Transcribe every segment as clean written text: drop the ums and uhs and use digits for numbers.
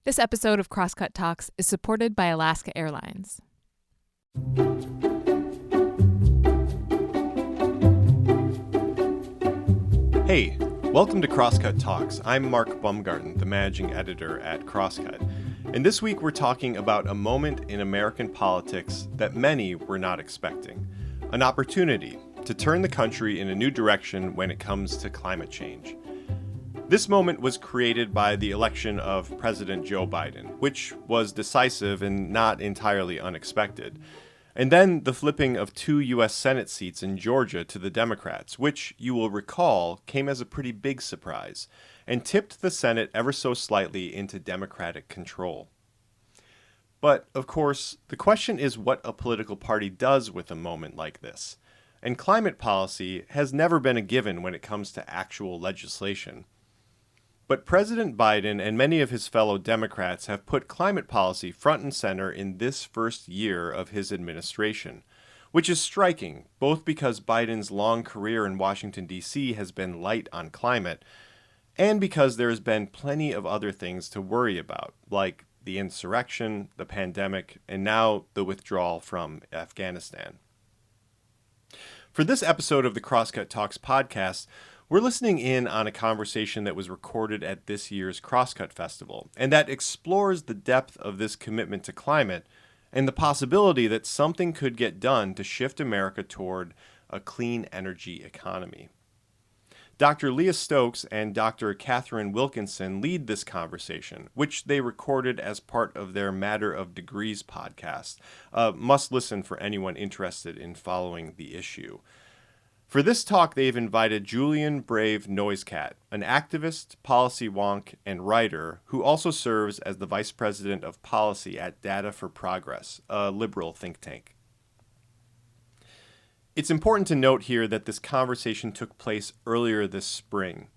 This episode of Crosscut Talks is supported by Alaska Airlines. Hey, welcome to Crosscut Talks. I'm Mark Baumgarten, the managing editor at Crosscut. And this week we're talking about a moment in American politics that many were not expecting. An opportunity to turn the country in a new direction when it comes to climate change. This moment was created by the election of President Joe Biden, which was decisive and not entirely unexpected. And then the flipping of 2 U.S. Senate seats in Georgia to the Democrats, which, you will recall, came as a pretty big surprise, and tipped the Senate ever so slightly into Democratic control. But, of course, the question is what a political party does with a moment like this. And climate policy has never been a given when it comes to actual legislation. But President Biden and many of his fellow Democrats have put climate policy front and center in this first year of his administration, which is striking, both because Biden's long career in Washington, D.C. has been light on climate, and because there has been plenty of other things to worry about, like the insurrection, the pandemic, and now the withdrawal from Afghanistan. For this episode of the Crosscut Talks podcast, we're listening in on a conversation that was recorded at this year's Crosscut Festival, and that explores the depth of this commitment to climate and the possibility that something could get done to shift America toward a clean energy economy. Dr. Leah Stokes and Dr. Katharine Wilkinson lead this conversation, which they recorded as part of their Matter of Degrees podcast, a must-listen for anyone interested in following the issue. For this talk, they've invited Julian Brav Noisecat, an activist, policy wonk, and writer who also serves as the Vice President of Policy at Data for Progress, a liberal think tank. It's important to note here that this conversation took place earlier this spring.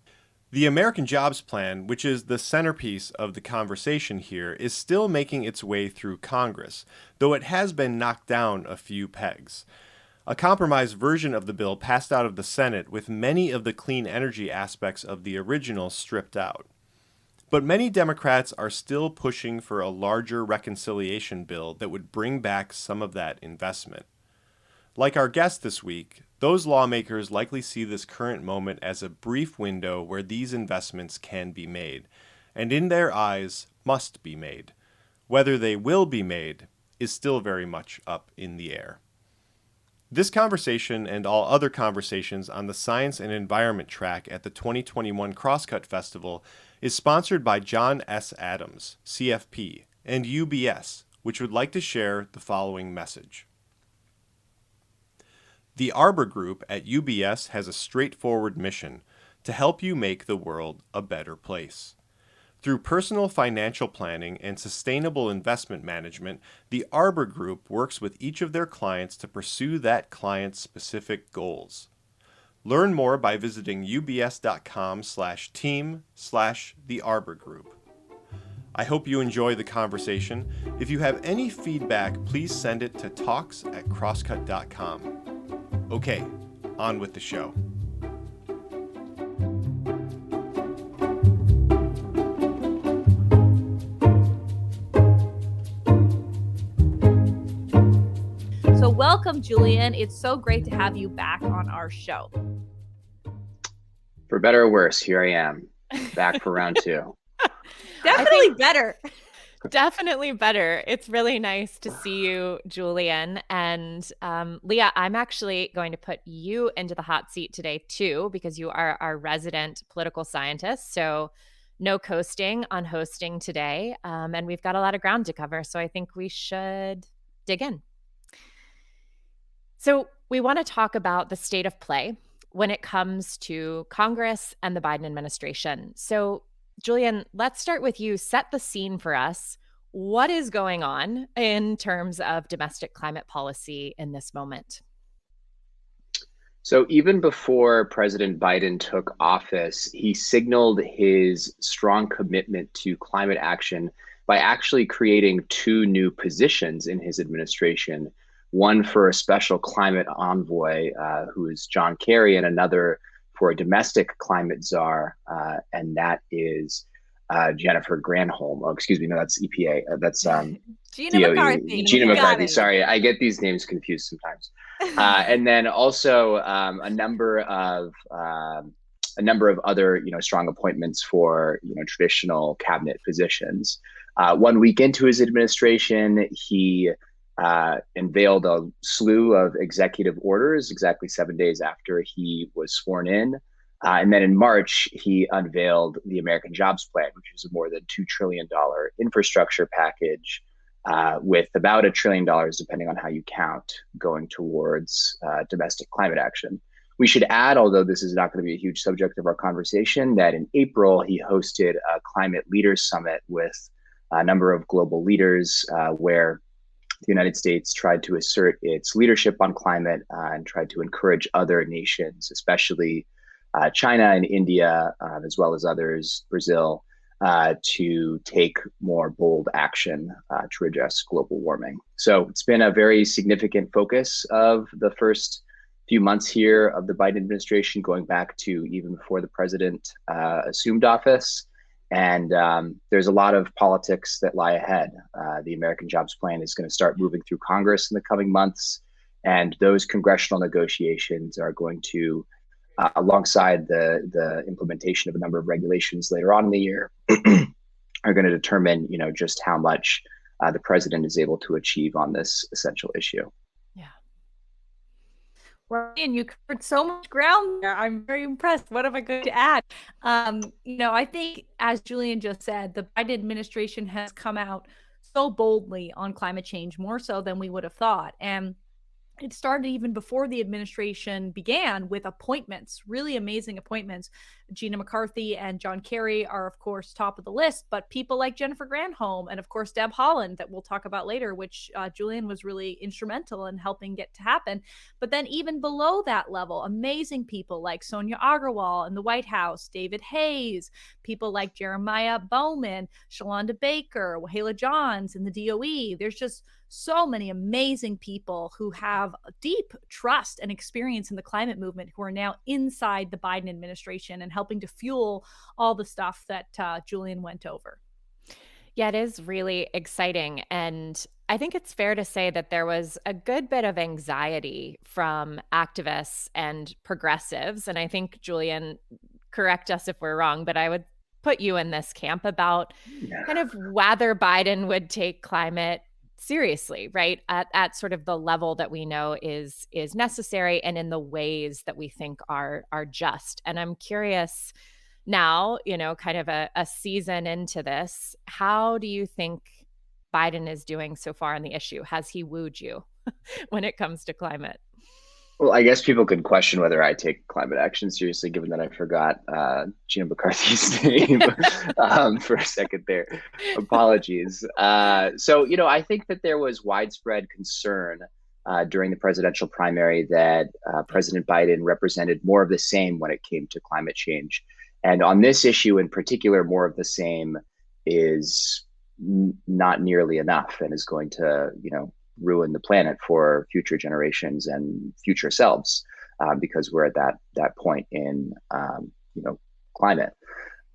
The American Jobs Plan, which is the centerpiece of the conversation here, is still making its way through Congress, though it has been knocked down a few pegs. A compromise version of the bill passed out of the Senate with many of the clean energy aspects of the original stripped out. But many Democrats are still pushing for a larger reconciliation bill that would bring back some of that investment. Like our guest this week, those lawmakers likely see this current moment as a brief window where these investments can be made, and in their eyes, must be made. Whether they will be made is still very much up in the air. This conversation and all other conversations on the Science and Environment track at the 2021 Crosscut Festival is sponsored by John S. Adams, CFP, and UBS, which would like to share the following message. The Arbor Group at UBS has a straightforward mission to help you make the world a better place. Through personal financial planning and sustainable investment management, the Arbor Group works with each of their clients to pursue that client's specific goals. Learn more by visiting ubs.com/team/the Arbor Group. I hope you enjoy the conversation. If you have any feedback, please send it to talks@crosscut.com. Okay, on with the show. So welcome, Julian. It's so great to have you back on our show. For better or worse, here I am, back for round two. Definitely better. Definitely better. It's really nice to see you, Julian. And Leah, I'm actually going to put you into the hot seat today, too, because you are our resident political scientist. So no coasting on hosting today. And we've got a lot of ground to cover. So I think we should dig in. So we want to talk about the state of play when it comes to Congress and the Biden administration. So Julian, let's start with you. Set the scene for us. What is going on in terms of domestic climate policy in this moment? So even before President Biden took office, he signaled his strong commitment to climate action by actually creating 2 new positions in his administration. One for a special climate envoy, who is John Kerry, and another for a domestic climate czar, and that is Jennifer Granholm. Oh, excuse me, no, that's EPA. That's Gina DOE. McCarthy. Gina You got McCarthy. it. Sorry, I get these names confused sometimes. And then also a number of other strong appointments for traditional cabinet positions. 1 week into his administration, he unveiled a slew of executive orders exactly 7 days after he was sworn in. And then in March, he unveiled the American Jobs Plan, which is a more than $2 trillion infrastructure package with about $1 trillion, depending on how you count, going towards domestic climate action. We should add, although this is not going to be a huge subject of our conversation, that in April, he hosted a climate leaders summit with a number of global leaders where the United States tried to assert its leadership on climate and tried to encourage other nations, especially China and India, as well as others, Brazil, to take more bold action to address global warming. So it's been a very significant focus of the first few months here of the Biden administration, going back to even before the president assumed office. And there's a lot of politics that lie ahead. The American Jobs Plan is going to start moving through Congress in the coming months. And those congressional negotiations are going to, alongside the implementation of a number of regulations later on in the year, are going to determine, just how much the president is able to achieve on this essential issue. Ryan, you covered so much ground there. I'm very impressed. What am I going to add? I think, as Julian just said, the Biden administration has come out so boldly on climate change, more so than we would have thought. And it started even before the administration began with appointments, really amazing appointments. Gina McCarthy and John Kerry are, of course, top of the list, but people like Jennifer Granholm and, of course, Deb Haaland, that we'll talk about later, which Julian was really instrumental in helping get to happen. But then even below that level, amazing people like Sonia Agrawal in the White House, David Hayes, people like Jeremiah Bowman, Shalonda Baker, Wahala Johns in the DOE. There's just so many amazing people who have deep trust and experience in the climate movement who are now inside the Biden administration and helping to fuel all the stuff that Julian went over. Yeah, it is really exciting. And I think it's fair to say that there was a good bit of anxiety from activists and progressives. And I think, Julian, correct us if we're wrong, but I would put you in this camp about kind of whether Biden would take climate seriously, right? At sort of the level that we know is necessary and in the ways that we think are just. And I'm curious now, kind of a season into this, how do you think Biden is doing so far on the issue? Has he wooed you when it comes to climate? Well, I guess people could question whether I take climate action seriously, given that I forgot Gina McCarthy's name for a second there. Apologies. So, I think that there was widespread concern during the presidential primary that President Biden represented more of the same when it came to climate change. And on this issue in particular, more of the same is not nearly enough and is going to, ruin the planet for future generations and future selves, because we're at that point in climate.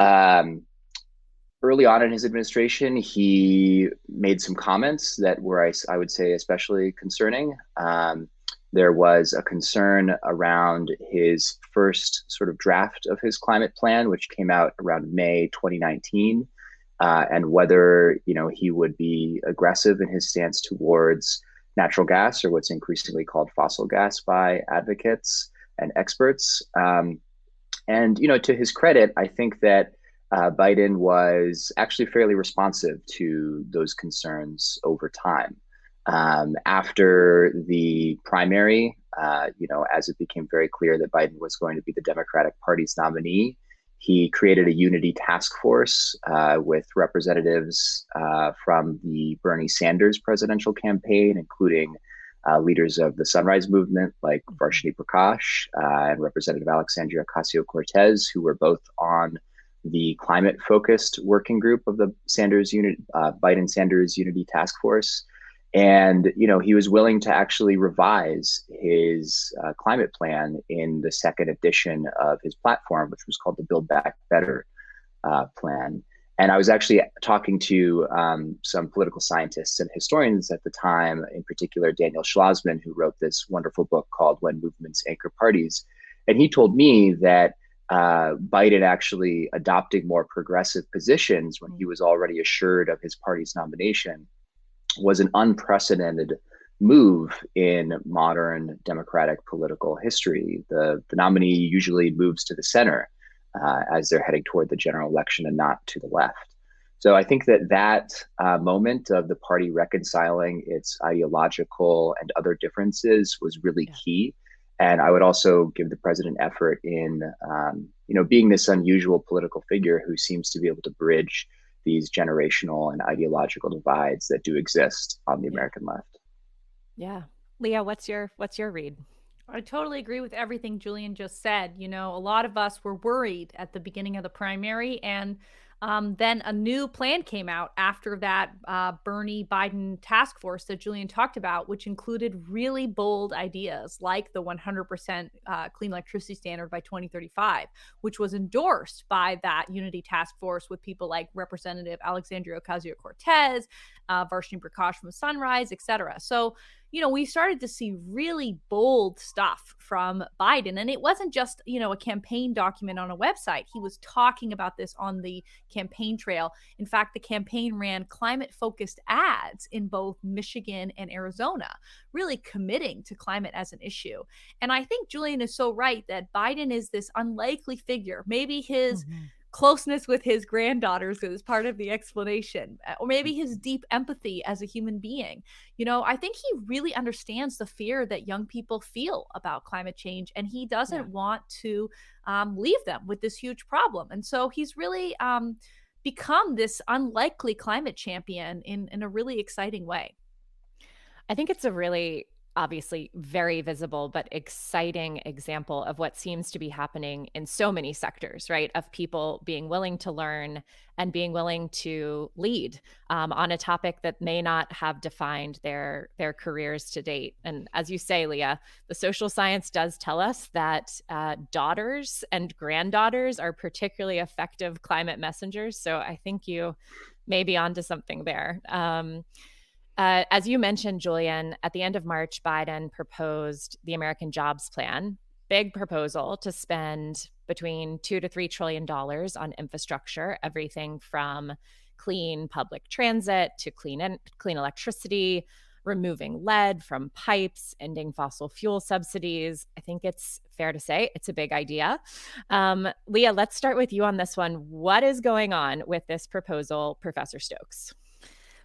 Early on in his administration, he made some comments that were, I would say, especially concerning. There was a concern around his first sort of draft of his climate plan, which came out around May 2019. And whether he would be aggressive in his stance towards natural gas, or what's increasingly called fossil gas by advocates and experts. And to his credit, I think that Biden was actually fairly responsive to those concerns over time. After the primary, as it became very clear that Biden was going to be the Democratic Party's nominee, he created a unity task force with representatives from the Bernie Sanders presidential campaign, including leaders of the Sunrise Movement like Varshini Prakash and Representative Alexandria Ocasio-Cortez, who were both on the climate-focused working group of the Biden-Sanders Unity Task Force. And, he was willing to actually revise his climate plan in the second edition of his platform, which was called the Build Back Better plan. And I was actually talking to some political scientists and historians at the time, in particular Daniel Schlossman, who wrote this wonderful book called When Movements Anchor Parties. And he told me that Biden actually adopting more progressive positions when he was already assured of his party's nomination was an unprecedented move in modern democratic political history. The nominee usually moves to the center as they're heading toward the general election and not to the left. So I think that moment of the party reconciling its ideological and other differences was really key. And I would also give the president effort in, being this unusual political figure who seems to be able to bridge these generational and ideological divides that do exist on the American left. Yeah. Leah, what's your read? I totally agree with everything Julian just said. A lot of us were worried at the beginning of the primary, and then a new plan came out after that Bernie Biden task force that Julian talked about, which included really bold ideas like the 100% clean electricity standard by 2035, which was endorsed by that unity task force with people like Representative Alexandria Ocasio-Cortez, Varshney Prakash from Sunrise, et cetera. So, we started to see really bold stuff from Biden. And it wasn't just, a campaign document on a website. He was talking about this on the campaign trail. In fact, the campaign ran climate-focused ads in both Michigan and Arizona, really committing to climate as an issue. And I think Julian is so right that Biden is this unlikely figure. Maybe his closeness with his granddaughters is part of the explanation, or maybe his deep empathy as a human being. I think he really understands the fear that young people feel about climate change, and he doesn't want to leave them with this huge problem. And so he's really become this unlikely climate champion in a really exciting way. I think it's a really obviously very visible but exciting example of what seems to be happening in so many sectors, right? Of people being willing to learn and being willing to lead on a topic that may not have defined their careers to date. And as you say, Leah, the social science does tell us that daughters and granddaughters are particularly effective climate messengers. So I think you may be onto something there. As you mentioned, Julian, at the end of March, Biden proposed the American Jobs Plan, big proposal to spend between $2 to $3 trillion on infrastructure, everything from clean public transit to clean electricity, removing lead from pipes, ending fossil fuel subsidies. I think it's fair to say it's a big idea. Leah, let's start with you on this one. What is going on with this proposal, Professor Stokes?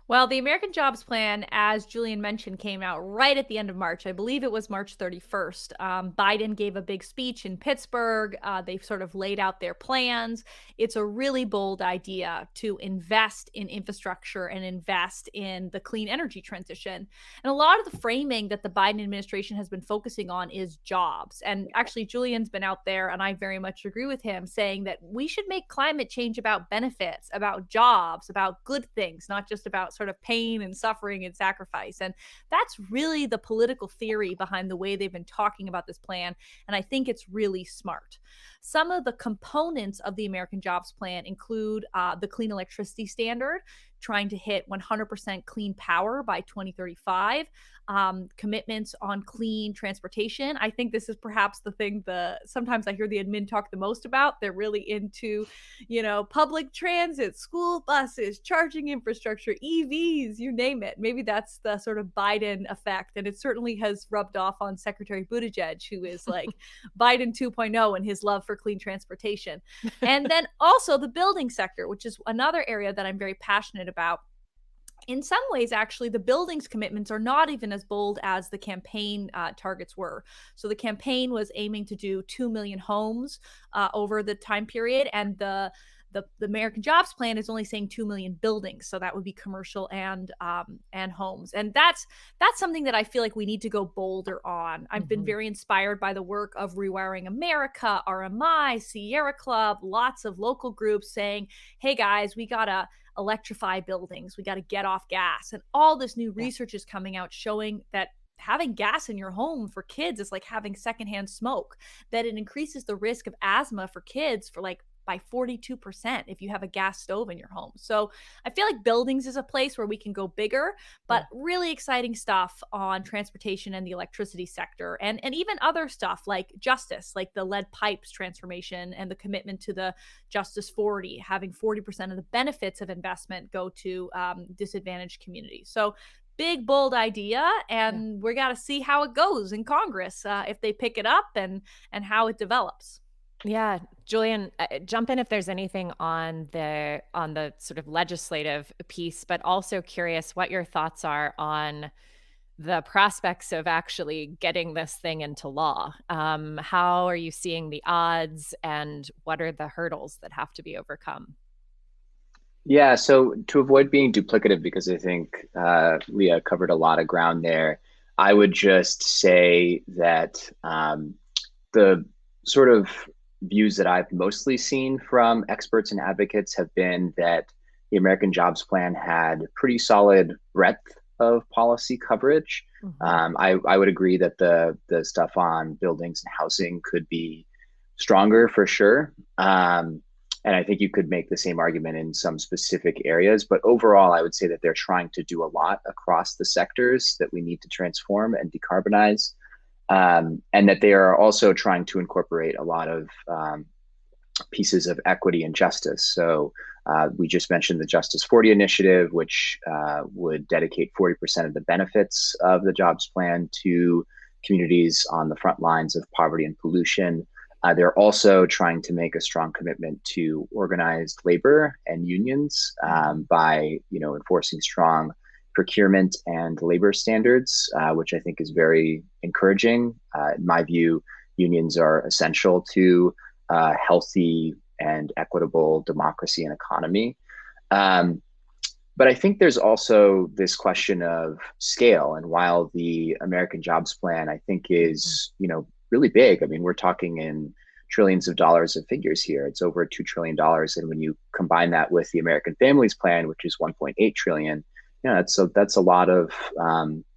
Well, the American Jobs Plan, as Julian mentioned, came out right at the end of March. I believe it was March 31st. Biden gave a big speech in Pittsburgh. They sort of laid out their plans. It's a really bold idea to invest in infrastructure and invest in the clean energy transition. And a lot of the framing that the Biden administration has been focusing on is jobs. And actually, Julian's been out there, and I very much agree with him, saying that we should make climate change about benefits, about jobs, about good things, not just about sort of pain and suffering and sacrifice. And that's really the political theory behind the way they've been talking about this plan. And I think it's really smart. Some of the components of the American Jobs Plan include the clean electricity standard, trying to hit 100% clean power by 2035, commitments on clean transportation. I think this is perhaps the thing sometimes I hear the admin talk the most about. They're really into, public transit, school buses, charging infrastructure, EVs, you name it. Maybe that's the sort of Biden effect. And it certainly has rubbed off on Secretary Buttigieg, who is like Biden 2.0 in his love for clean transportation. And then also the building sector, which is another area that I'm very passionate about. In some ways, actually, the buildings commitments are not even as bold as the campaign targets were. So the campaign was aiming to do 2 million homes over the time period, and the American Jobs Plan is only saying 2 million buildings. So that would be commercial and homes. And that's something that I feel like we need to go bolder on. I've been very inspired by the work of Rewiring America, RMI, Sierra Club, lots of local groups saying, hey guys, we got to electrify buildings. We got to get off gas. And all this new research is coming out showing that having gas in your home for kids is like having secondhand smoke, that it increases the risk of asthma for kids by by 42% if you have a gas stove in your home. So I feel like buildings is a place where we can go bigger, but really exciting stuff on transportation and the electricity sector, and even other stuff like justice, like the lead pipes transformation and the commitment to the Justice 40, having 40% of the benefits of investment go to disadvantaged communities. So big, bold idea, and we got to see how it goes in Congress, if they pick it up and how it develops. Yeah, Julian, jump in if there's anything on the sort of legislative piece, but also curious what your thoughts are on the prospects of actually getting this thing into law. How are you seeing the odds, and what are the hurdles that have to be overcome? Yeah, so to avoid being duplicative, because I think Leah covered a lot of ground there, I would just say that the sort of views that I've mostly seen from experts and advocates have been that the American Jobs Plan had pretty solid breadth of policy coverage. I would agree that the stuff on buildings and housing could be stronger for sure. And I think you could make the same argument in some specific areas. But overall, I would say that they're trying to do a lot across the sectors that we need to transform and decarbonize. And that they are also trying to incorporate a lot of pieces of equity and justice. So we just mentioned the Justice 40 initiative, which would dedicate 40% of the benefits of the jobs plan to communities on the front lines of poverty and pollution. They're also trying to make a strong commitment to organized labor and unions by, enforcing strong procurement and labor standards, which I think is very encouraging. In my view, unions are essential to healthy and equitable democracy and economy. But I think there's also this question of scale. And while the American Jobs Plan, I think, is, really big. I mean, we're talking in trillions of dollars of figures here. It's over $2 trillion. And when you combine that with the American Families Plan, which is 1.8 trillion, that's a lot of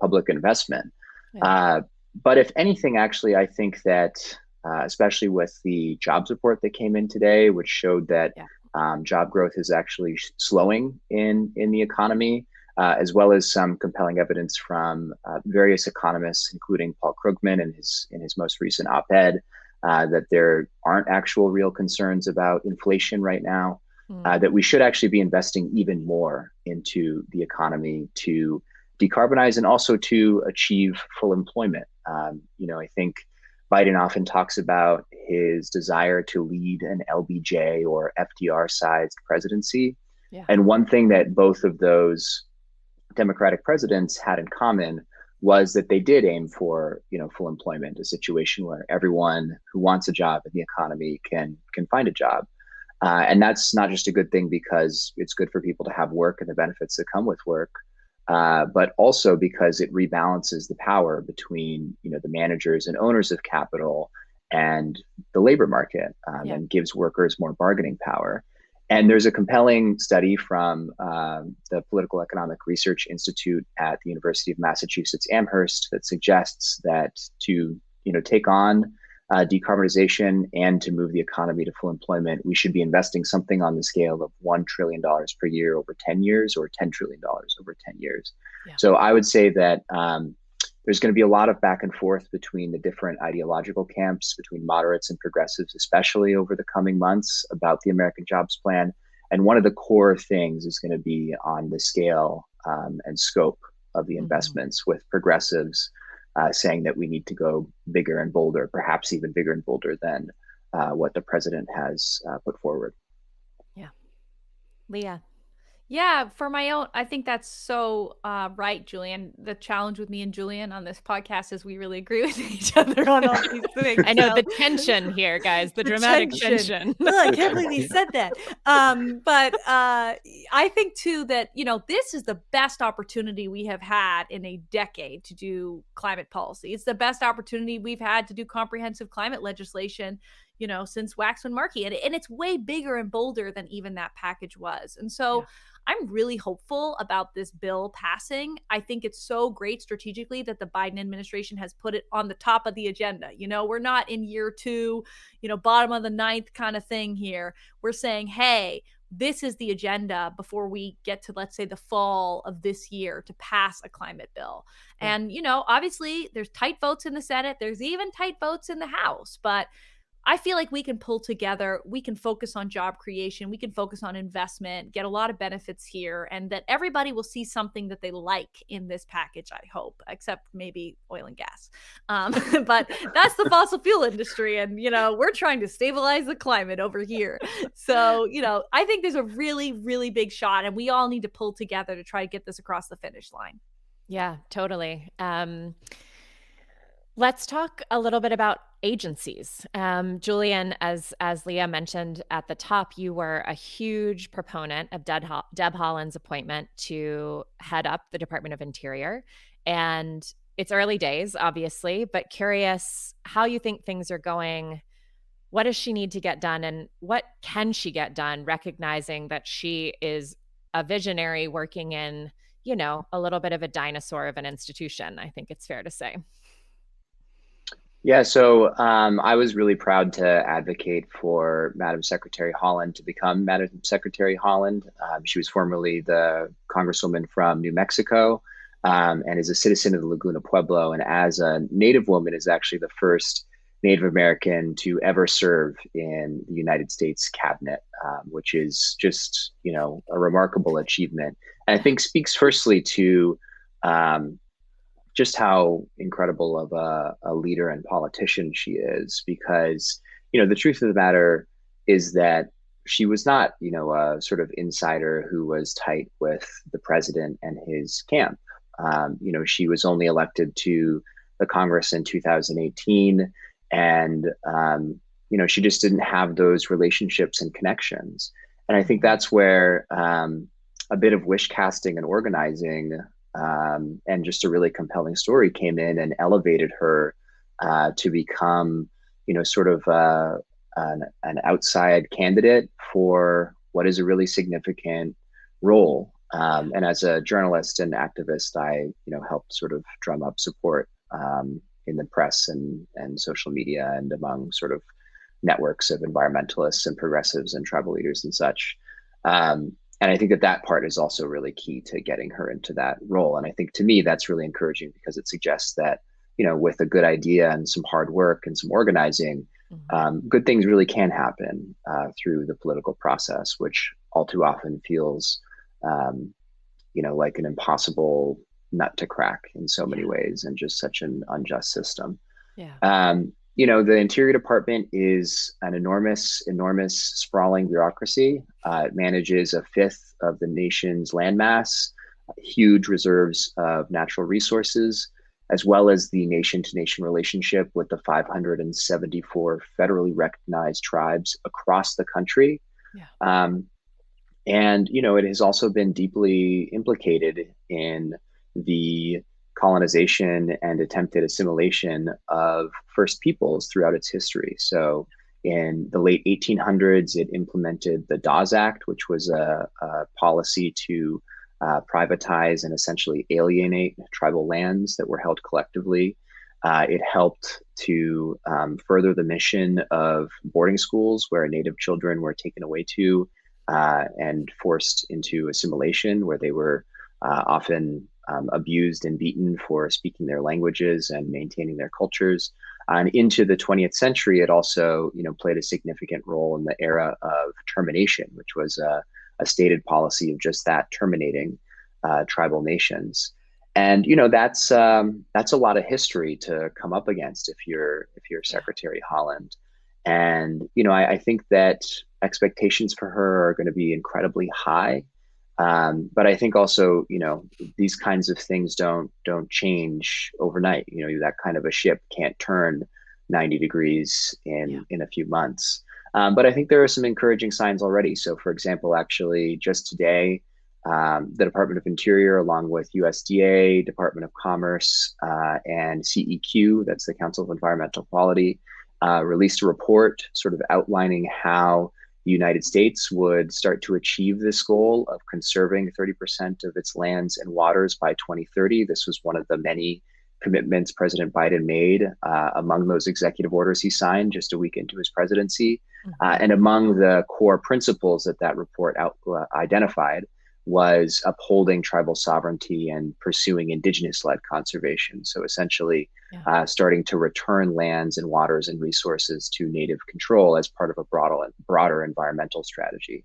public investment. But if anything, actually, I think that especially with the jobs report that came in today, which showed that job growth is actually slowing in the economy, as well as some compelling evidence from various economists, including Paul Krugman in his most recent op-ed, that there aren't actual real concerns about inflation right now, that we should actually be investing even more into the economy to decarbonize and also to achieve full employment. I think Biden often talks about his desire to lead an LBJ or FDR-sized presidency. And one thing that both of those Democratic presidents had in common was that they did aim for, full employment, a situation where everyone who wants a job in the economy can find a job. And that's not just a good thing because it's good for people to have work and the benefits that come with work, but also because it rebalances the power between, the managers and owners of capital and the labor market, and gives workers more bargaining power. And there's a compelling study from the Political Economic Research Institute at the University of Massachusetts Amherst that suggests that to take on decarbonization and to move the economy to full employment, we should be investing something on the scale of $1 trillion per year over 10 years or $10 trillion over 10 years. So I would say that there's going to be a lot of back and forth between the different ideological camps, between moderates and progressives, especially over the coming months, about the American Jobs Plan. And one of the core things is going to be on the scale and scope of the investments, with progressives saying that we need to go bigger and bolder, perhaps even bigger and bolder than what the president has put forward. Leah. Yeah, for my own, I think that's so right, Julian. The challenge with me and Julian on this podcast is we really agree with each other on all these things. I know the tension here, guys, the dramatic tension. Oh, I can't believe he said that. But I think too that, this is the best opportunity we have had in a decade to do climate policy. It's the best opportunity we've had to do comprehensive climate legislation, since Waxman Markey. And it's way bigger and bolder than even that package was. And so I'm really hopeful about this bill passing. I think it's so great strategically that the Biden administration has put it on the top of the agenda. We're not in year two, bottom of the ninth kind of thing here. We're saying, hey, this is the agenda before we get to, let's say, the fall of this year to pass a climate bill. Yeah. And, obviously there's tight votes in the Senate. There's even tight votes in the House. But I feel like we can pull together, we can focus on job creation, we can focus on investment, get a lot of benefits here, and that everybody will see something that they like in this package, I hope, except maybe oil and gas. But that's the fossil fuel industry, and, we're trying to stabilize the climate over here. So, I think there's a really, really big shot, and we all need to pull together to try to get this across the finish line. Yeah, totally. Let's talk a little bit about agencies. Julian, as Leah mentioned at the top, you were a huge proponent of Deb Haaland's appointment to head up the Department of Interior. And it's early days, obviously, but curious how you think things are going. What does she need to get done, and what can she get done, recognizing that she is a visionary working in, a little bit of a dinosaur of an institution, I think it's fair to say. Yeah, so I was really proud to advocate for Madam Secretary Haaland to become Madam Secretary Haaland. She was formerly the Congresswoman from New Mexico and is a citizen of the Laguna Pueblo. And as a Native woman, is actually the first Native American to ever serve in the United States cabinet, which is just, a remarkable achievement. And I think speaks firstly to just how incredible of a leader and politician she is, because, the truth of the matter is that she was not, a sort of insider who was tight with the president and his camp. She was only elected to the Congress in 2018, and, she just didn't have those relationships and connections. And I think that's where a bit of wish casting and organizing and just a really compelling story came in and elevated her to become, sort of an outside candidate for what is a really significant role. And as a journalist and activist, I, helped sort of drum up support in the press and social media and among sort of networks of environmentalists and progressives and tribal leaders and such. And I think that part is also really key to getting her into that role. And I think to me, that's really encouraging because it suggests that, with a good idea and some hard work and some organizing, good things really can happen through the political process, which all too often feels, like an impossible nut to crack in so many ways and just such an unjust system. Yeah. The Interior Department is an enormous, sprawling bureaucracy. It manages a fifth of the nation's landmass, huge reserves of natural resources, as well as the nation-to-nation relationship with the 574 federally recognized tribes across the country. Yeah. And, it has also been deeply implicated in the colonization and attempted assimilation of First Peoples throughout its history. So in the late 1800s, it implemented the Dawes Act, which was a policy to privatize and essentially alienate tribal lands that were held collectively. It helped to further the mission of boarding schools where Native children were taken away to and forced into assimilation, where they were often abused and beaten for speaking their languages and maintaining their cultures. And into the 20th century, it also, played a significant role in the era of termination, which was a stated policy of just that, terminating tribal nations. And that's a lot of history to come up against if you're Secretary Haaland. And I think that expectations for her are going to be incredibly high. But I think also, these kinds of things don't change overnight. That kind of a ship can't turn 90 degrees in a few months. But I think there are some encouraging signs already. So, for example, actually just today, the Department of Interior, along with USDA, Department of Commerce, and CEQ, that's the Council of Environmental Quality, released a report sort of outlining how the United States would start to achieve this goal of conserving 30% of its lands and waters by 2030. This was one of the many commitments President Biden made among those executive orders he signed just a week into his presidency. And among the core principles that that report identified was upholding tribal sovereignty and pursuing indigenous-led conservation. So essentially starting to return lands and waters and resources to native control as part of a broader environmental strategy.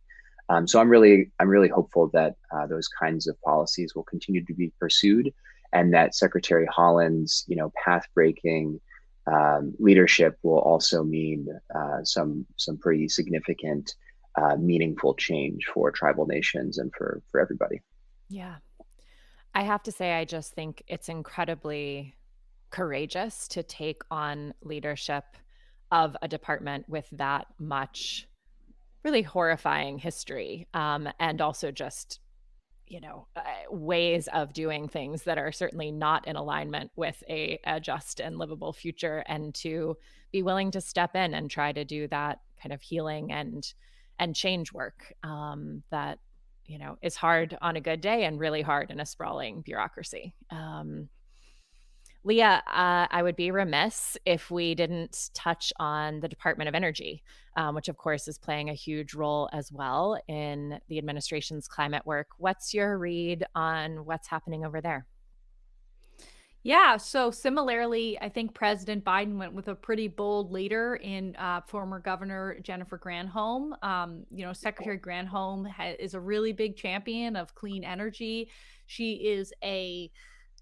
So I'm really hopeful that those kinds of policies will continue to be pursued, and that Secretary Haaland's path-breaking leadership will also mean some pretty significant meaningful change for tribal nations and for everybody. Yeah. I have to say, I just think it's incredibly courageous to take on leadership of a department with that much really horrifying history, and also just ways of doing things that are certainly not in alignment with a just and livable future, and to be willing to step in and try to do that kind of healing and change work that is hard on a good day and really hard in a sprawling bureaucracy. Leah, I would be remiss if we didn't touch on the Department of Energy, which of course is playing a huge role as well in the administration's climate work. What's your read on what's happening over there? Yeah, so similarly, I think President Biden went with a pretty bold leader in former Governor Jennifer Granholm. Secretary Granholm is a really big champion of clean energy. She is a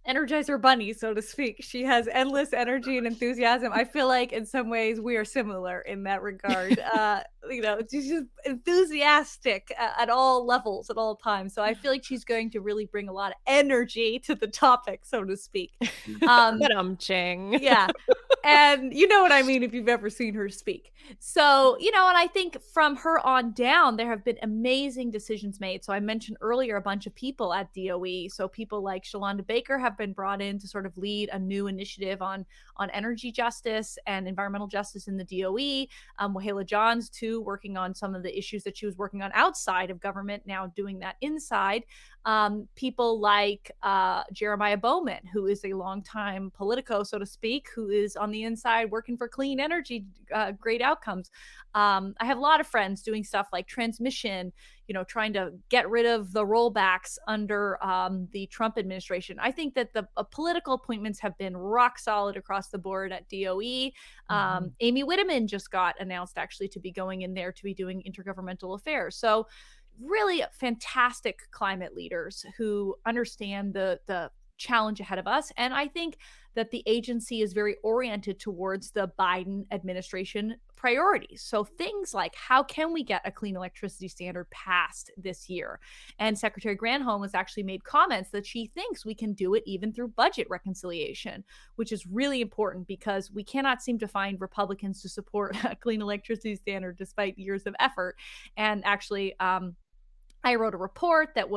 Energizer bunny, so to speak. She has endless energy and enthusiasm. I feel like in some ways we are similar in that regard. She's just enthusiastic at all levels, at all times. So I feel like she's going to really bring a lot of energy to the topic, so to speak. Ching. Yeah. And you know what I mean if you've ever seen her speak. So, and I think from her on down, there have been amazing decisions made. So I mentioned earlier a bunch of people at DOE. So people like Shalonda Baker have been brought in to sort of lead a new initiative on energy justice and environmental justice in the DOE. Wahala Johns, too, working on some of the issues that she was working on outside of government, now doing that inside. People like Jeremiah Bowman, who is a longtime politico, so to speak, who is on the inside working for clean energy, great outcomes. I have a lot of friends doing stuff like transmission, trying to get rid of the rollbacks under the Trump administration. I think that the political appointments have been rock solid across the board at DOE. Amy Whitteman just got announced actually to be going in there to be doing intergovernmental affairs. So really fantastic climate leaders who understand the challenge ahead of us. And I think that the agency is very oriented towards the Biden administration priorities. So things like, how can we get a clean electricity standard passed this year? And Secretary Granholm has actually made comments that she thinks we can do it even through budget reconciliation, which is really important because we cannot seem to find Republicans to support a clean electricity standard despite years of effort. And actually, I wrote a report that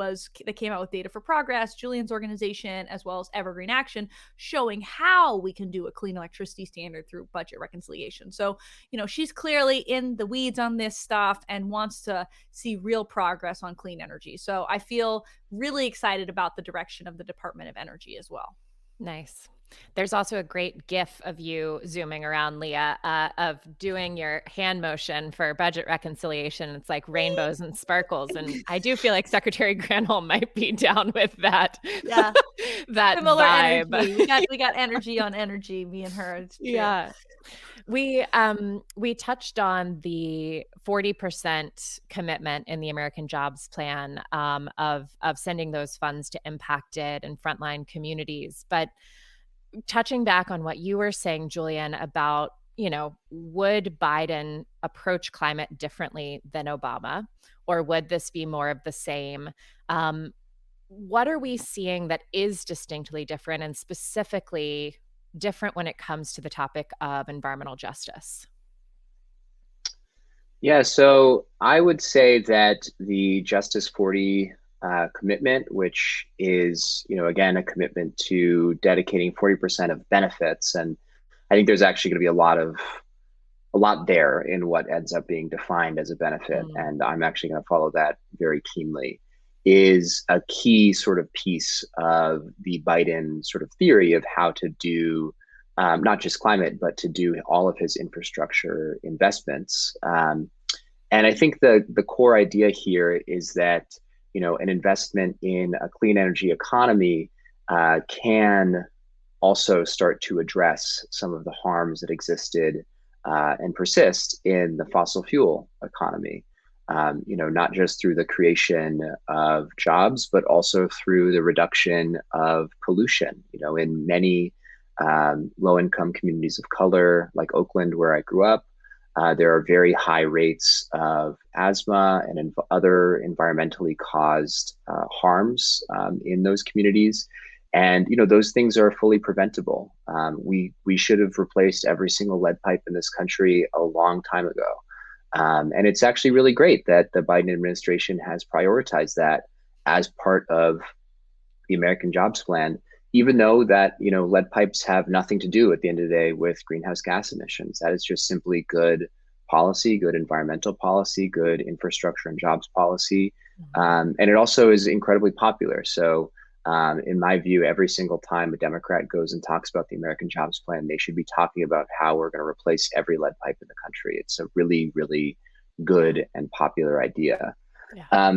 came out with Data for Progress, Julian's organization, as well as Evergreen Action, showing how we can do a clean electricity standard through budget reconciliation. So, she's clearly in the weeds on this stuff and wants to see real progress on clean energy. So I feel really excited about the direction of the Department of Energy as well. Nice. There's also a great GIF of you zooming around, Leah, of doing your hand motion for budget reconciliation. It's like rainbows and sparkles. And I do feel like Secretary Granholm might be down with that. Yeah. that Similar vibe. Energy. We got energy on energy, me and her. Yeah. We touched on the 40% commitment in the American Jobs Plan of sending those funds to impacted and frontline communities. But touching back on what you were saying, Julian, about, would Biden approach climate differently than Obama, or would this be more of the same? What are we seeing that is distinctly different, and specifically different when it comes to the topic of environmental justice? Yeah, so I would say that the Justice 40 commitment, which is, again, a commitment to dedicating 40% of benefits. And I think there's actually going to be a lot of a lot there in what ends up being defined as a benefit, Mm. and I'm actually going to follow that very keenly, is a key sort of piece of the Biden sort of theory of how to do not just climate, but to do all of his infrastructure investments. And I think the core idea here is that an investment in a clean energy economy can also start to address some of the harms that existed and persist in the fossil fuel economy. Not just through the creation of jobs, but also through the reduction of pollution. In many low-income communities of color, like Oakland, where I grew up, there are very high rates of asthma and other environmentally caused harms in those communities. And those things are fully preventable. We should have replaced every single lead pipe in this country a long time ago. And it's actually really great that the Biden administration has prioritized that as part of the American Jobs Plan, even though that lead pipes have nothing to do at the end of the day with greenhouse gas emissions. That is just simply good policy, good environmental policy, good infrastructure and jobs policy. And it also is incredibly popular. So in my view, every single time a Democrat goes and talks about the American Jobs Plan, they should be talking about how we're going to replace every lead pipe in the country. It's a really, really good and popular idea. Yeah.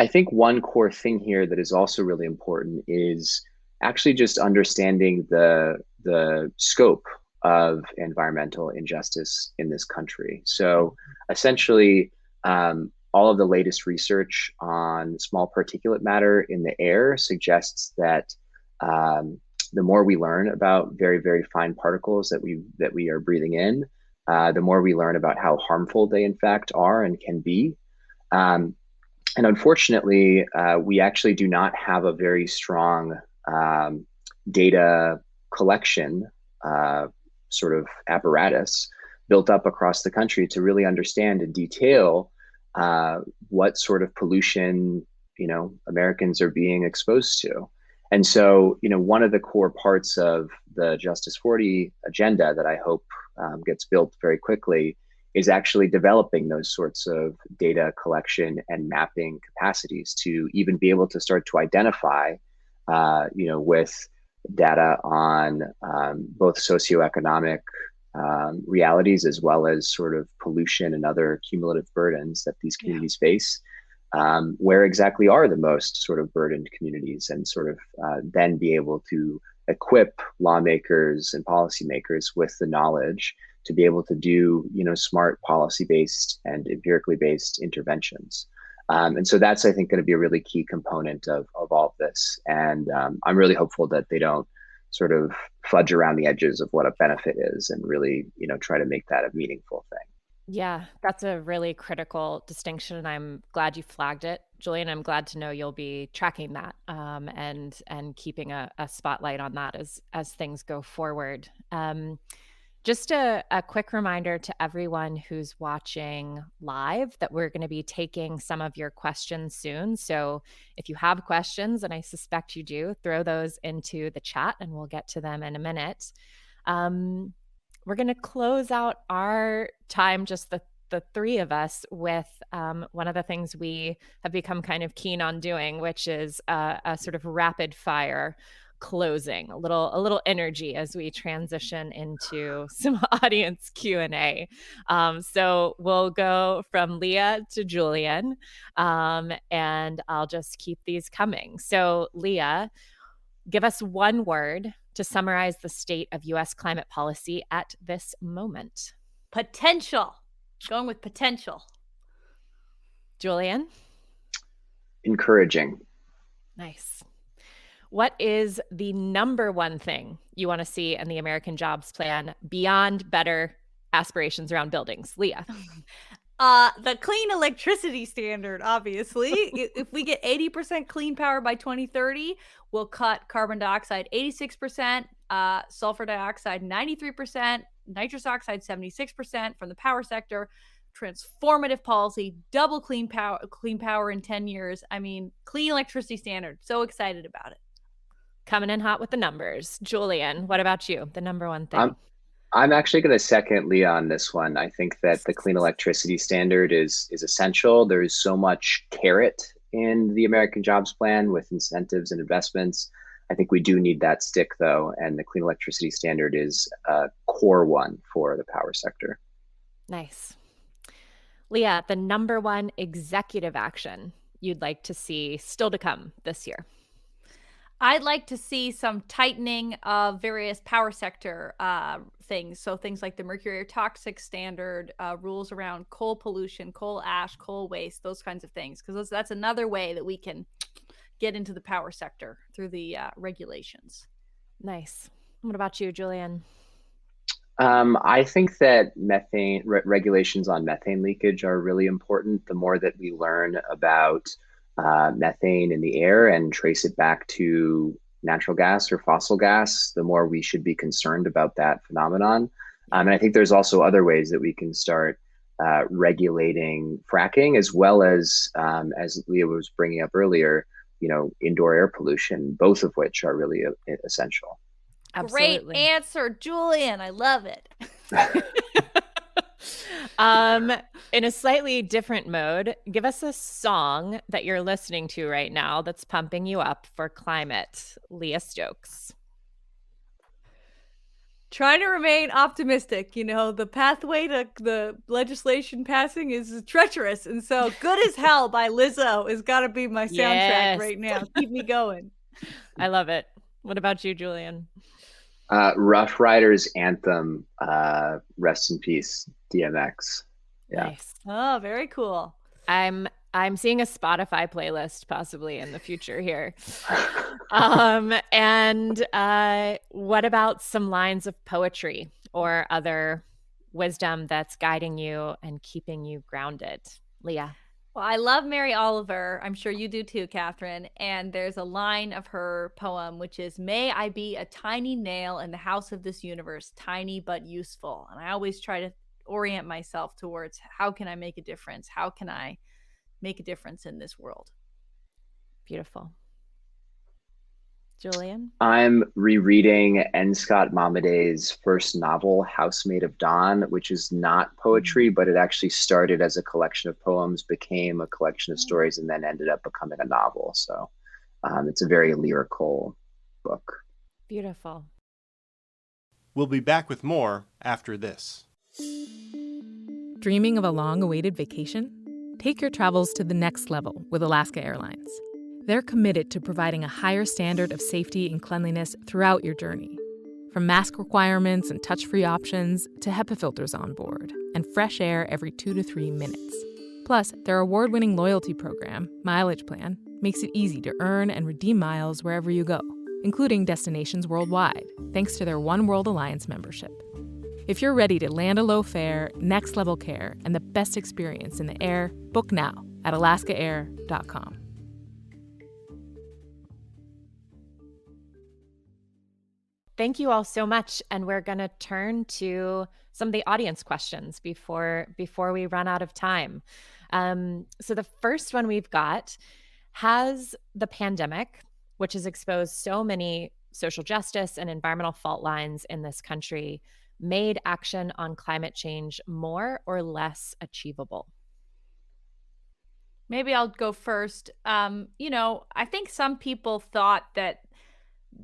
I think one core thing here that is also really important is actually just understanding the scope of environmental injustice in this country. So essentially, all of the latest research on small particulate matter in the air suggests that the more we learn about very, very fine particles that we are breathing in, the more we learn about how harmful they in fact are and can be. And unfortunately, we actually do not have a very strong data collection sort of apparatus built up across the country to really understand in detail what sort of pollution Americans are being exposed to. And so one of the core parts of the Justice 40 agenda that I hope gets built very quickly is actually developing those sorts of data collection and mapping capacities to even be able to start to identify with data on both socioeconomic realities as well as sort of pollution and other cumulative burdens that these communities face, where exactly are the most sort of burdened communities, and sort of then be able to equip lawmakers and policymakers with the knowledge to be able to do smart policy-based and empirically based interventions. And so that's, I think, going to be a really key component of all of this. And I'm really hopeful that they don't sort of fudge around the edges of what a benefit is and really, try to make that a meaningful thing. Yeah, that's a really critical distinction, and I'm glad you flagged it, Julian. I'm glad to know you'll be tracking that and keeping a spotlight on that as things go forward. Just a quick reminder to everyone who's watching live that we're going to be taking some of your questions soon. So if you have questions, and I suspect you do, throw those into the chat and we'll get to them in a minute. We're going to close out our time, just the three of us, with one of the things we have become kind of keen on doing, which is a sort of rapid fire closing, a little energy as we transition into some audience Q&A. So we'll go from Leah to Julian, and I'll just keep these coming. So Leah, give us one word to summarize the state of U.S. climate policy at this moment. Potential. Going with potential. Julian? Encouraging. Nice. What is the number one thing you want to see in the American Jobs Plan beyond better aspirations around buildings? Leah? The clean electricity standard, obviously. If we get 80% clean power by 2030, we'll cut carbon dioxide 86%, sulfur dioxide 93%, nitrous oxide 76% from the power sector. Transformative policy, double clean power in 10 years. I mean, clean electricity standard. So excited about it. Coming in hot with the numbers. Julian, what about you? The number one thing. I'm actually going to second Leah on this one. I think that the clean electricity standard is essential. There is so much carrot in the American Jobs Plan with incentives and investments. I think we do need that stick, though, and the clean electricity standard is a core one for the power sector. Nice. Leah, the number one executive action you'd like to see still to come this year? I'd like to see some tightening of various power sector things. So things like the mercury toxic standard, rules around coal pollution, coal ash, coal waste, those kinds of things. Because that's another way that we can get into the power sector through the regulations. Nice. What about you, Julian? I think that methane regulations on methane leakage are really important. The more that we learn about methane in the air and trace it back to natural gas or fossil gas, the more we should be concerned about that phenomenon. And I think there's also other ways that we can start regulating fracking, as well as Leah was bringing up earlier, indoor air pollution, both of which are really essential. Absolutely. Great answer, Julian. I love it. In a slightly different mode, give us a song that you're listening to right now that's pumping you up for climate. Leah Stokes. Trying to remain optimistic. The pathway to the legislation passing is treacherous. And so Good as Hell by Lizzo has got to be my soundtrack right now. Keep me going. I love it. What about you, Julian? Rough Riders Anthem, rest in peace, DMX. Yeah. Nice. Oh, very cool. I'm seeing a Spotify playlist possibly in the future here. And what about some lines of poetry or other wisdom that's guiding you and keeping you grounded? Leah. Well, I love Mary Oliver. I'm sure you do too, Katharine. And there's a line of her poem, which is, "May I be a tiny nail in the house of this universe, tiny but useful." And I always try to orient myself towards how can I make a difference? How can I make a difference in this world? Beautiful. Julian? I'm rereading N. Scott Momaday's first novel, Housemaid of Dawn, which is not poetry, but it actually started as a collection of poems, became a collection of stories, and then ended up becoming a novel. So it's a very lyrical book. Beautiful. We'll be back with more after this. Dreaming of a long-awaited vacation? Take your travels to the next level with Alaska Airlines. They're committed to providing a higher standard of safety and cleanliness throughout your journey. From mask requirements and touch-free options to HEPA filters on board and fresh air every 2 to 3 minutes. Plus, their award-winning loyalty program, Mileage Plan, makes it easy to earn and redeem miles wherever you go, including destinations worldwide, thanks to their One World Alliance membership. If you're ready to land a low fare, next-level care, and the best experience in the air, book now at alaskaair.com. Thank you all so much. And we're going to turn to some of the audience questions before we run out of time. So the first one we've got, has the pandemic, which has exposed so many social justice and environmental fault lines in this country, made action on climate change more or less achievable? Maybe I'll go first. I think some people thought that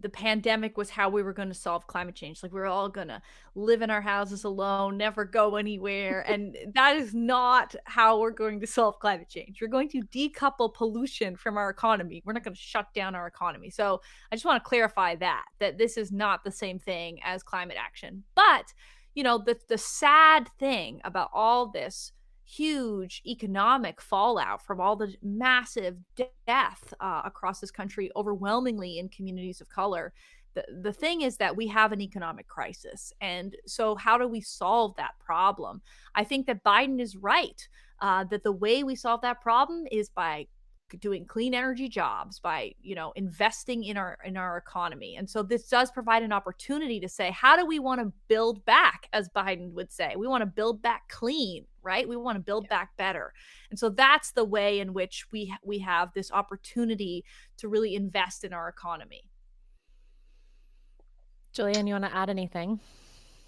the pandemic was how we were going to solve climate change. Like we were all going to live in our houses alone, never go anywhere. And that is not how we're going to solve climate change. We're going to decouple pollution from our economy. We're not going to shut down our economy. So I just want to clarify that this is not the same thing as climate action. But, the sad thing about all this huge economic fallout from all the massive death across this country, overwhelmingly in communities of color. The thing is that we have an economic crisis. And so how do we solve that problem? I think that Biden is right, that the way we solve that problem is by doing clean energy jobs, by investing in our economy. And so this does provide an opportunity to say, how do we want to build back, as Biden would say? We want to build back clean, right? We want to build back better. And so that's the way in which we have this opportunity to really invest in our economy. Julian, you want to add anything?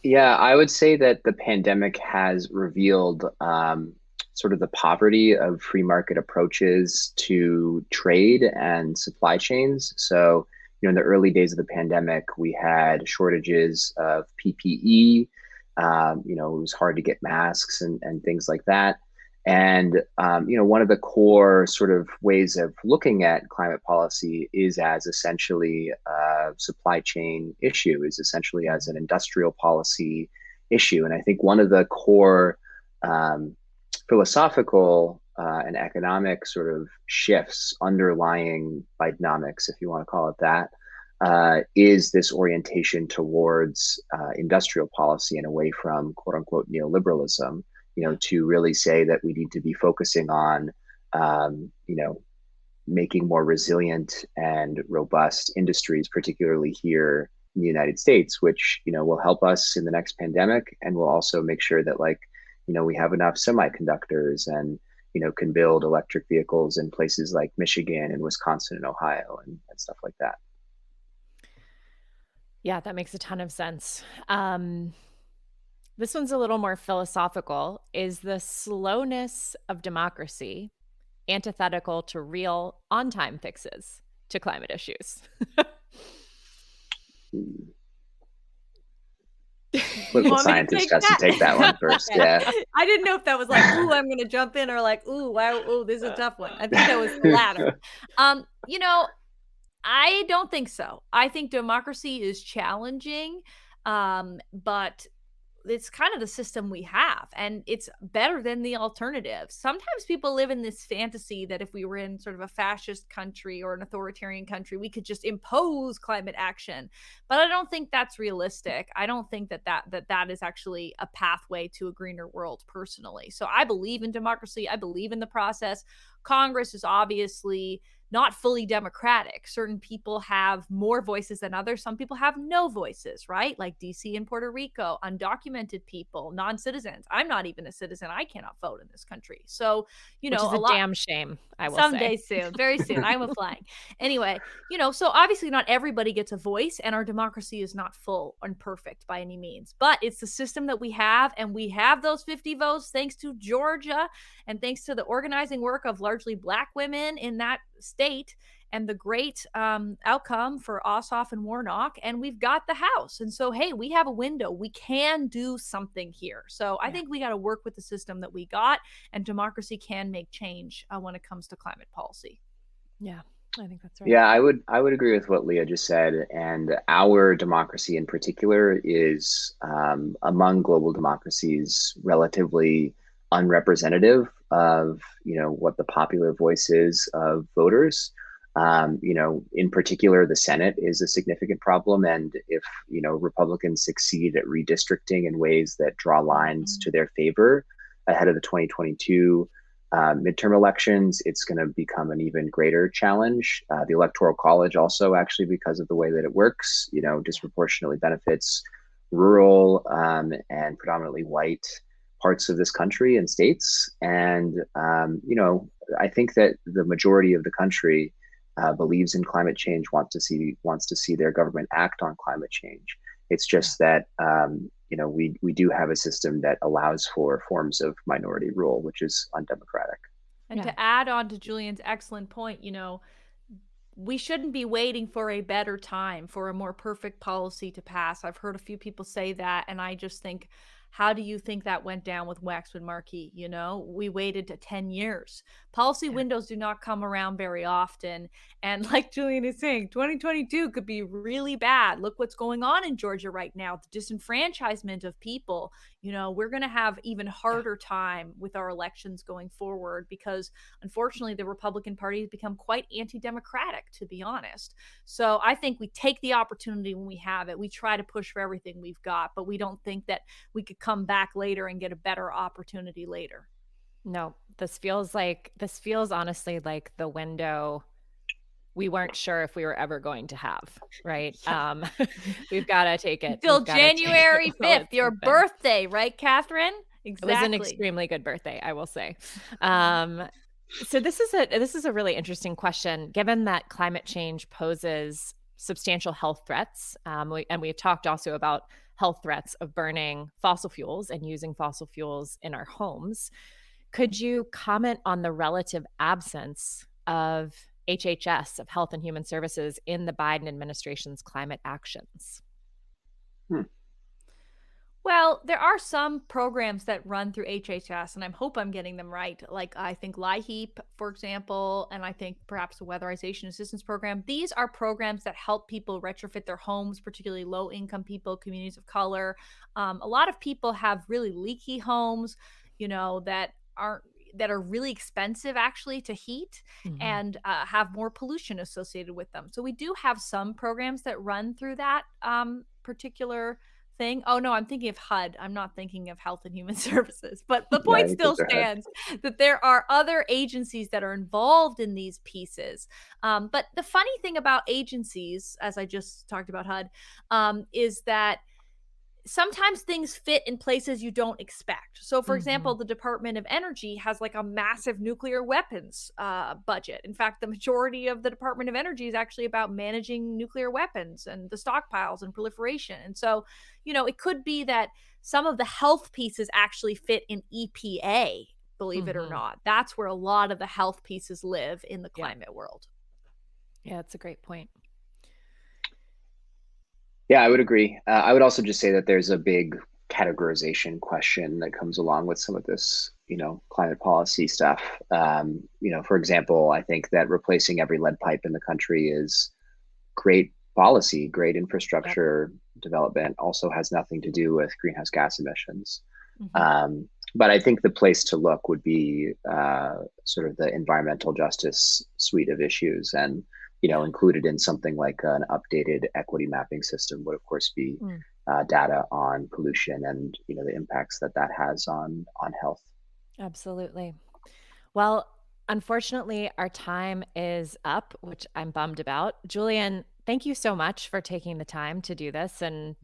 Yeah, I would say that the pandemic has revealed sort of the poverty of free market approaches to trade and supply chains. So, in the early days of the pandemic, we had shortages of PPE. It was hard to get masks and things like that. And, one of the core sort of ways of looking at climate policy is as essentially a supply chain issue, is essentially as an industrial policy issue. And I think one of the core um, philosophical and economic sort of shifts underlying Bidenomics, if you want to call it that, is this orientation towards industrial policy and away from quote unquote neoliberalism, to really say that we need to be focusing on, making more resilient and robust industries, particularly here in the United States, which, will help us in the next pandemic and will also make sure that we have enough semiconductors and, can build electric vehicles in places like Michigan and Wisconsin and Ohio and stuff like that. Yeah, that makes a ton of sense. This one's a little more philosophical. Is the slowness of democracy antithetical to real on-time fixes to climate issues? Political scientist has to take that one first. Yeah. I didn't know if that was like, ooh, I'm going to jump in, or like, ooh, wow, ooh, this is a tough one. I think that was the latter. I don't think so. I think democracy is challenging, but it's kind of the system we have, and it's better than the alternative. Sometimes people live in this fantasy that if we were in sort of a fascist country or an authoritarian country, we could just impose climate action. But I don't think that's realistic. I don't think that is actually a pathway to a greener world personally. So I believe in democracy. I believe in the process. Congress is obviously not fully democratic. Certain people have more voices than others. Some people have no voices, right? Like DC and Puerto Rico, undocumented people, non-citizens. I'm not even a citizen. I cannot vote in this country. So, Which is a damn shame, I will someday say. soon, very soon. I'm applying. Anyway, so obviously not everybody gets a voice, and our democracy is not full and perfect by any means. But it's the system that we have, and we have those 50 votes thanks to Georgia and thanks to the organizing work of largely Black women in that state and the great outcome for Ossoff and Warnock. And we've got the House. And so, hey, we have a window. We can do something here. So I think we got to work with the system that we got, and democracy can make change when it comes to climate policy. Yeah, I think that's right. Yeah, I would agree with what Leah just said. And our democracy in particular is among global democracies relatively unrepresentative of what the popular voice is of voters. In particular, the Senate is a significant problem, and if Republicans succeed at redistricting in ways that draw lines to their favor ahead of the 2022 midterm elections, it's going to become an even greater challenge. The Electoral College also, actually, because of the way that it works, disproportionately benefits rural and predominantly white parts of this country and states. And, I think that the majority of the country believes in climate change, wants to see their government act on climate change. It's just that, we do have a system that allows for forms of minority rule, which is undemocratic. And to add on to Julian's excellent point, we shouldn't be waiting for a better time, for a more perfect policy to pass. I've heard a few people say that, and I just think, how do you think that went down with Waxman Markey? We waited to 10 years. Policy windows do not come around very often. And like Julian is saying, 2022 could be really bad. Look what's going on in Georgia right now, the disenfranchisement of people. We're going to have even harder time with our elections going forward because, unfortunately, the Republican Party has become quite anti-democratic, to be honest. So I think we take the opportunity when we have it. We try to push for everything we've got, but we don't think that we could come back later and get a better opportunity later. No, this feels honestly like the window we weren't sure if we were ever going to have, right? We've got to take it. Till January 5th, your birthday, right, Katharine? Exactly. It was an extremely good birthday, I will say. So this is a really interesting question, given that climate change poses substantial health threats. And we've talked also about health threats of burning fossil fuels and using fossil fuels in our homes. Could you comment on the relative absence of HHS, of Health and Human Services, in the Biden administration's climate actions? Well, there are some programs that run through HHS, and I hope I'm getting them right. Like I think LIHEAP, for example, and I think perhaps the Weatherization Assistance Program. These are programs that help people retrofit their homes, particularly low-income people, communities of color. A lot of people have really leaky homes, that are really expensive actually to heat and have more pollution associated with them. So we do have some programs that run through that particular thing. Oh no, I'm thinking of HUD. I'm not thinking of Health and Human Services. But the point still stands that there are other agencies that are involved in these pieces. But the funny thing about agencies, as I just talked about HUD, is that sometimes things fit in places you don't expect. So, for example, the Department of Energy has like a massive nuclear weapons budget. In fact, the majority of the Department of Energy is actually about managing nuclear weapons and the stockpiles and proliferation. And so, it could be that some of the health pieces actually fit in EPA, believe it or not. That's where a lot of the health pieces live in the climate world. Yeah, that's a great point. Yeah, I would agree. I would also just say that there's a big categorization question that comes along with some of this, climate policy stuff. For example, I think that replacing every lead pipe in the country is great policy, great infrastructure development, also has nothing to do with greenhouse gas emissions. But I think the place to look would be sort of the environmental justice suite of issues, and included in something like an updated equity mapping system would of course be data on pollution and the impacts that has on health. Absolutely. Well, unfortunately, our time is up, which I'm bummed about. Julian, thank you so much for taking the time to do this and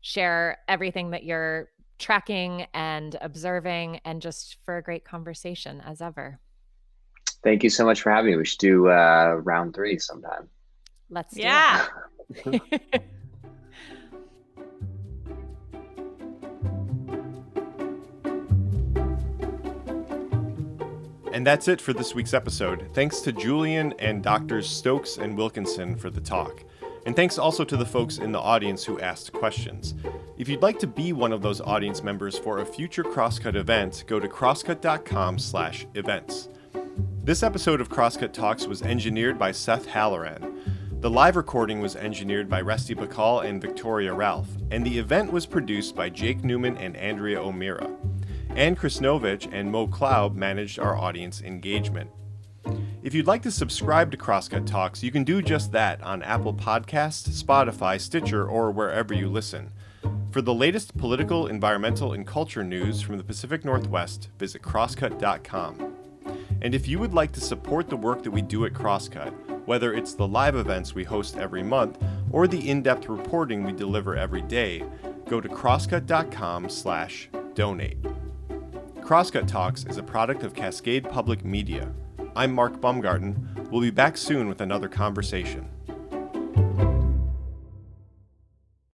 share everything that you're tracking and observing, and just for a great conversation as ever. Thank you so much for having me. We should do round 3 sometime. Let's do it. And that's it for this week's episode. Thanks to Julian and Drs. Stokes and Wilkinson for the talk. And thanks also to the folks in the audience who asked questions. If you'd like to be one of those audience members for a future Crosscut event, go to crosscut.com/events. This episode of Crosscut Talks was engineered by Seth Halloran. The live recording was engineered by Resty Bacall and Victoria Ralph, and the event was produced by Jake Newman and Andrea O'Meara. Ann Krisnovich and Mo Klaub managed our audience engagement. If you'd like to subscribe to Crosscut Talks, you can do just that on Apple Podcasts, Spotify, Stitcher, or wherever you listen. For the latest political, environmental, and culture news from the Pacific Northwest, visit crosscut.com. And if you would like to support the work that we do at Crosscut, whether it's the live events we host every month or the in-depth reporting we deliver every day, go to crosscut.com/donate. Crosscut Talks is a product of Cascade Public Media. I'm Mark Baumgarten. We'll be back soon with another conversation.